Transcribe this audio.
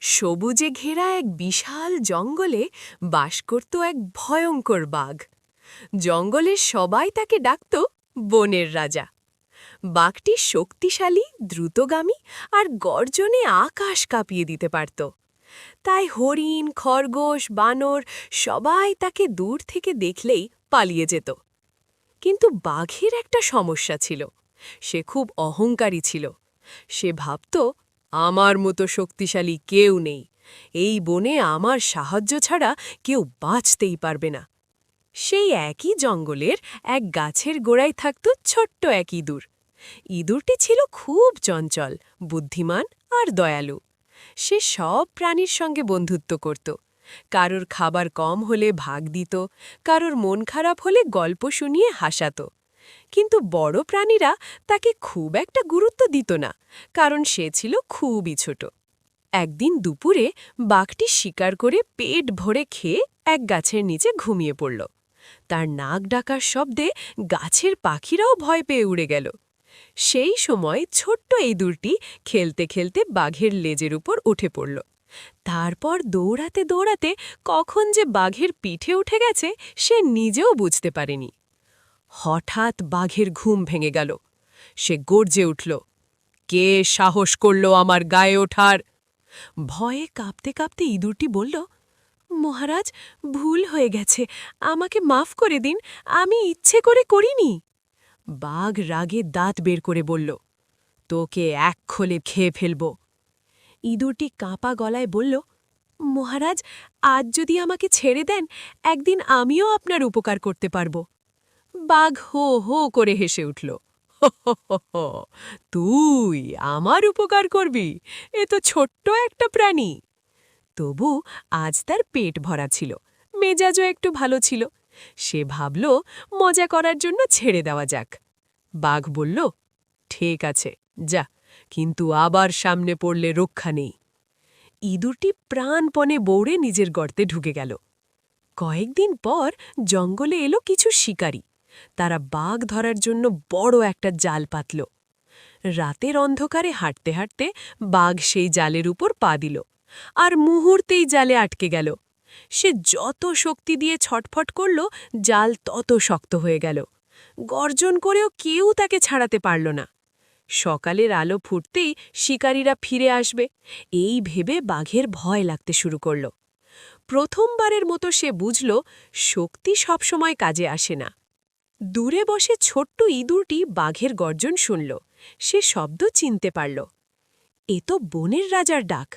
সবুজে ঘেরা এক বিশাল জঙ্গলে বাস করত এক ভয়ঙ্কর বাঘ। জঙ্গলের সবাই তাকে ডাকত বনের রাজা। বাঘটি শক্তিশালী, দ্রুতগামী আর গর্জনে আকাশ কাঁপিয়ে দিতে পারত। তাই হরিণ, খরগোশ, বানর সবাই তাকে দূর থেকে দেখলেই পালিয়ে যেত। কিন্তু বাঘের একটা সমস্যা ছিল, সে খুব অহংকারী ছিল। সে ভাবত, আমার মতো শক্তিশালী কেউ নেই, এই বনে আমার সাহায্য ছাড়া কেউ বাঁচতেই পারবে না। সেই একই জঙ্গলের এক গাছের গোড়ায় থাকত ছোট্ট এক ইঁদুর। ইঁদুরটি ছিল খুব চঞ্চল, বুদ্ধিমান আর দয়ালু। সে সব প্রাণীর সঙ্গে বন্ধুত্ব করত। কারোর খাবার কম হলে ভাগ দিত, কারোর মন খারাপ হলে গল্প শুনিয়ে হাসাত। কিন্তু বড় প্রাণীরা তাকে খুব একটা গুরুত্ব দিত না, কারণ সে ছিল খুবই ছোট। একদিন দুপুরে বাঘটি শিকার করে পেট ভরে খেয়ে এক গাছের নিচে ঘুমিয়ে পড়ল। তার নাক ডাকার শব্দে গাছের পাখিরাও ভয় পেয়ে উড়ে গেল। সেই সময় ছোট্ট ইঁদুরটি খেলতে খেলতে বাঘের লেজের উপর উঠে পড়ল। তারপর দৌড়াতে দৌড়াতে কখন যে বাঘের পিঠে উঠে গেছে সে নিজেও বুঝতে পারেনি। হঠাৎ বাঘের ঘুম ভেঙে গেল। সে গর্জে উঠল, কে সাহস করল আমার গায়ে ওঠার? ভয়ে কাঁপতে কাঁপতে ইঁদুরটি বলল, মহারাজ, ভুল হয়ে গেছে, আমাকে মাফ করে দিন, আমি ইচ্ছে করে করিনি। বাঘ রাগে দাঁত বের করে বলল, তোকে এক খোলে খেয়ে ফেলব। ইঁদুরটি কাঁপা গলায় বলল, মহারাজ, আজ যদি আমাকে ছেড়ে দেন, একদিন আমিও আপনার উপকার করতে পারব। বাঘ হো হো করে হেসে উঠল, তুই আমার উপকার করবি? এ তো ছোট্ট একটা প্রাণী। তবু আজ তার পেট ভরা ছিল, মেজাজও একটু ভালো ছিল। সে ভাবল, মজা করার জন্য ছেড়ে দেওয়া যাক। বাঘ বলল, ঠিক আছে, যা, কিন্তু আবার সামনে পড়লে রক্ষা নেই। ইঁদুরটি প্রাণপণে বৌড়ে নিজের গর্তে ঢুকে গেল। কয়েকদিন পর জঙ্গলে এলো কিছু শিকারী। তারা বাঘ ধরার জন্য বড় একটা জাল পাতল। রাতের অন্ধকারে হাঁটতে হাঁটতে বাঘ সেই জালের উপর পা দিল, আর মুহূর্তেই জালে আটকে গেল। সে যত শক্তি দিয়ে ছটফট করল, জাল তত শক্ত হয়ে গেল। গর্জন করেও কেউ তাকে ছাড়াতে পারল না। সকালের আলো ফুটতেই শিকারীরা ফিরে আসবে, এই ভেবে বাঘের ভয় লাগতে শুরু করল। প্রথমবারের মতো সে বুঝল, শক্তি সবসময় কাজে আসে না। দূরে বসে ছোট্ট ইঁদুরটি বাঘের গর্জন শুনল। সে শব্দ চিনতে পারল, এ তো বনের রাজার ডাক।